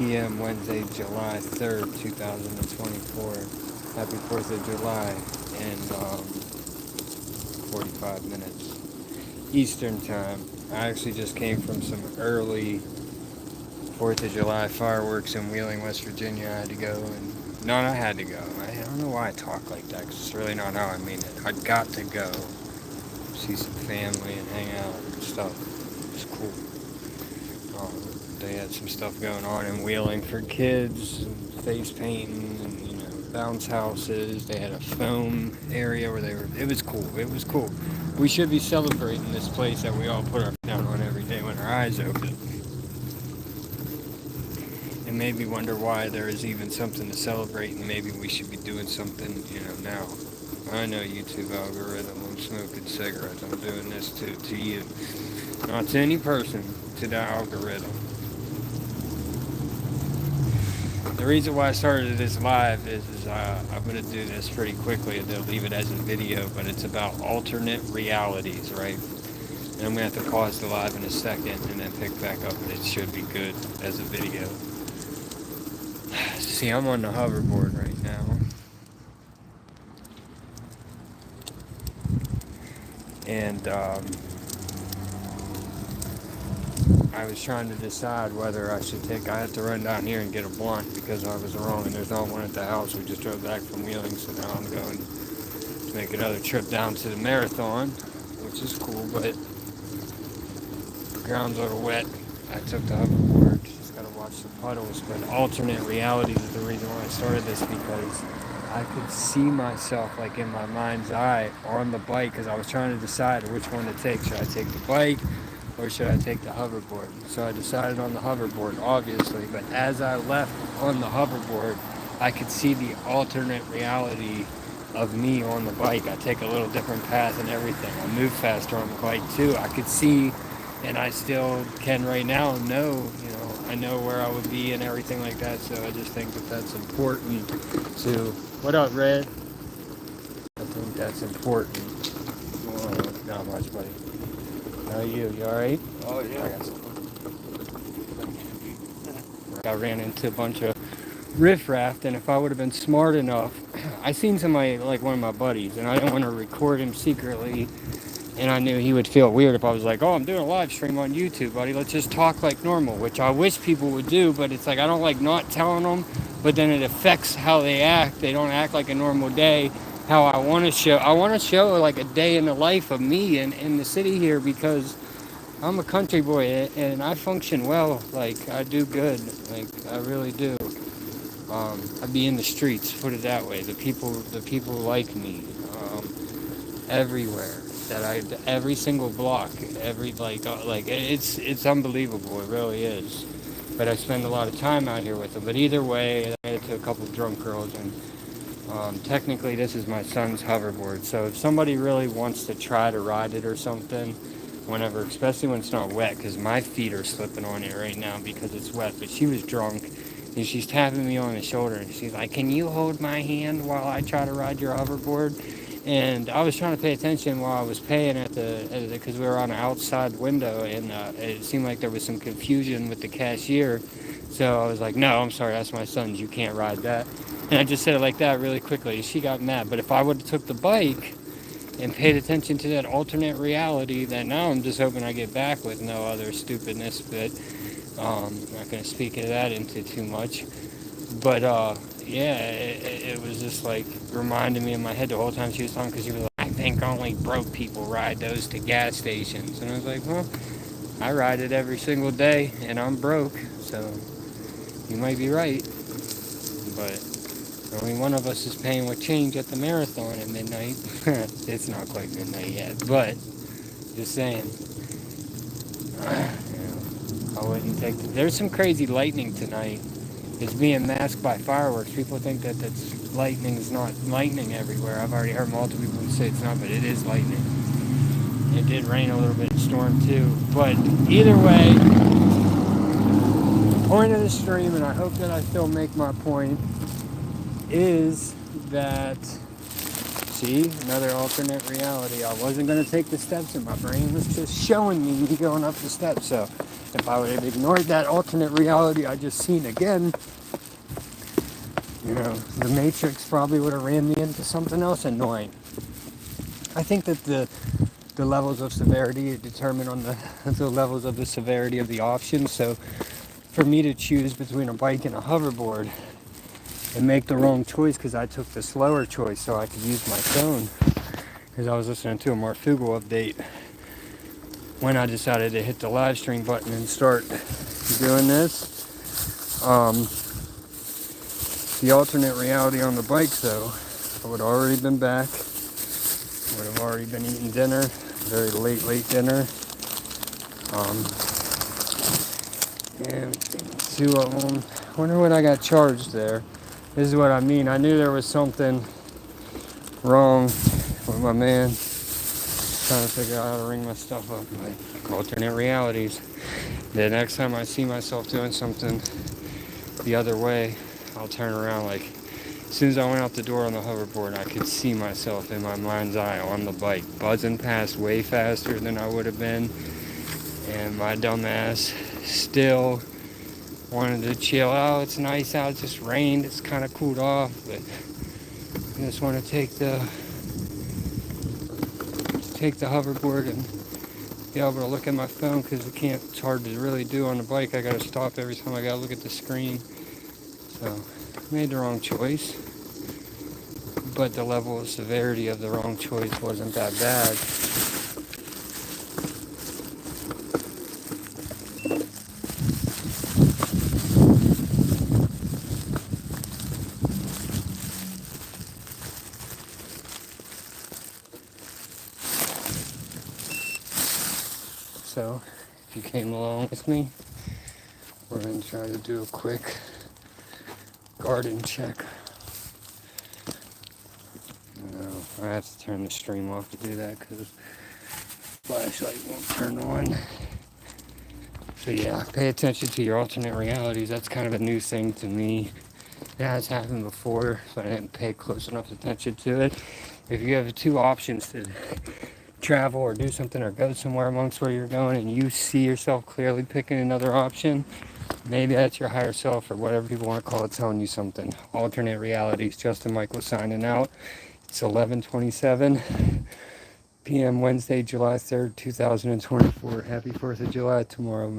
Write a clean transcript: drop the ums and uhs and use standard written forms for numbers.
p.m. Wednesday, July 3rd, 2024. Happy 4th of July in 45 minutes Eastern Time. I actually just came from some early 4th of July fireworks in Wheeling, West Virginia. I had to go and... No, I had to go. I don't know why I talk like that, because it's really not how I mean it. I got to go see some family and hang out and stuff. It's cool. They had some stuff going on in Wheeling for kids, and face painting, and bounce houses. They had a foam area where it was cool. It was cool. We should be celebrating this place that we all put our foot down on every day when our eyes open. And maybe wonder why there is even something to celebrate, and maybe we should be doing something, now. I know YouTube algorithm, I'm smoking cigarettes, I'm doing this to you. Not to any person, to the algorithm. The reason why I started this live is I'm going to do this pretty quickly, and they'll leave it as a video, but it's about alternate realities, right? And I'm going to have to pause the live in a second and then pick back up, and it should be good as a video. See, I'm on the hoverboard right now. And I was trying to decide whether I had to run down here and get a blunt because I was wrong and there's not one at the house. We just drove back from Wheeling, so now I'm going to make another trip down to the marathon, which is cool, but the ground's a little wet. I took the hoverboard, just gotta watch the puddles, but alternate realities is the reason why I started this, because I could see myself like in my mind's eye on the bike, because I was trying to decide which one to take. Should I take the bike or should I take the hoverboard? So I decided on the hoverboard, obviously, but as I left on the hoverboard, I could see the alternate reality of me on the bike. I take a little different path and everything. I move faster on the bike too. I could see, and I still can right now I know where I would be and everything like that, so I just think that that's important to... What up, Red? I think that's important. Oh, not much, buddy. How are you? You alright? Oh, yeah. I got some. I ran into a bunch of riffraff, and if I would have been smart enough, I seen somebody, like one of my buddies, and I didn't want to record him secretly, and I knew he would feel weird if I was like, oh, I'm doing a live stream on YouTube, buddy, let's just talk like normal, which I wish people would do, but it's like I don't like not telling them, but then it affects how they act. They don't act like a normal day, how I want to show. I want to show like a day in the life of me in the city here, because I'm a country boy and I function well. Like, I do good. Like, I really do. I be in the streets, put it that way. The people like me everywhere. Every single block, it's unbelievable. It really is. But I spend a lot of time out here with them. But either way, I made it to a couple drunk girls, and technically this is my son's hoverboard. So if somebody really wants to try to ride it or something, whenever, especially when it's not wet, because my feet are slipping on it right now because it's wet. But she was drunk, and she's tapping me on the shoulder, and she's like, "Can you hold my hand while I try to ride your hoverboard?" And I was trying to pay attention while I was paying because we were on an outside window, and it seemed like there was some confusion with the cashier. So I was like, "No, I'm sorry, that's my son's. You can't ride that." And I just said it like that really quickly. She got mad. But if I would have took the bike and paid attention to that alternate reality, that now I'm just hoping I get back with no other stupidness, but I'm not going to speak of that into too much. But yeah, it was just like reminding me in my head the whole time she was talking, because she was like, "I think only broke people ride those to gas stations." And I was like, well, I ride it every single day and I'm broke, so you might be right. But only one of us is paying with change at the marathon at midnight. It's not quite midnight yet, but just saying. I wouldn't take there's some crazy lightning tonight. It's being masked by fireworks. People think that that's lightning. Is not lightning everywhere. I've already heard multiple people say it's not, but it is lightning. It did rain a little bit, storm too. But either way, the point of the stream, and I hope that I still make my point, is that, see, another alternate reality. I wasn't going to take the steps, and my brain was just showing me going up the steps. So If I would have ignored that alternate reality I just seen again, the Matrix probably would have ran me into something else annoying. I think that the levels of severity are determined on the levels of the severity of the options. So for me to choose between a bike and a hoverboard and make the wrong choice because I took the slower choice so I could use my phone, because I was listening to a Marfugo update when I decided to hit the live stream button and start doing this. The alternate reality on the bike, though, I would have already been back, would have already been eating dinner, very late dinner. And two of them. Wonder when I got charged there. This is what I mean. I knew there was something wrong with my man trying to figure out how to ring my stuff up. Like alternate realities. The next time I see myself doing something the other way, I'll turn around. Like as soon as I went out the door on the hoverboard, I could see myself in my mind's eye on the bike, buzzing past way faster than I would have been. And my dumb ass still wanted to chill out. It's nice out, it just rained, it's kind of cooled off, but I just want to take the hoverboard and be able to look at my phone, because it's hard to really do on the bike. I gotta stop every time I gotta look at the screen. So made the wrong choice, but the level of severity of the wrong choice wasn't that bad. So, if you came along with me, we're going to try to do a quick garden check. No, I have to turn the stream off to do that because the flashlight won't turn on. So yeah, pay attention to your alternate realities. That's kind of a new thing to me. It has happened before, but I didn't pay close enough attention to it. If you have two options to travel or do something or go somewhere amongst where you're going, and you see yourself clearly picking another option, maybe that's your higher self or whatever people want to call it telling you something. Alternate realities. Justin Michael signing out. It's 11:27 p.m. Wednesday, July 3rd, 2024. Happy 4th of July tomorrow, man.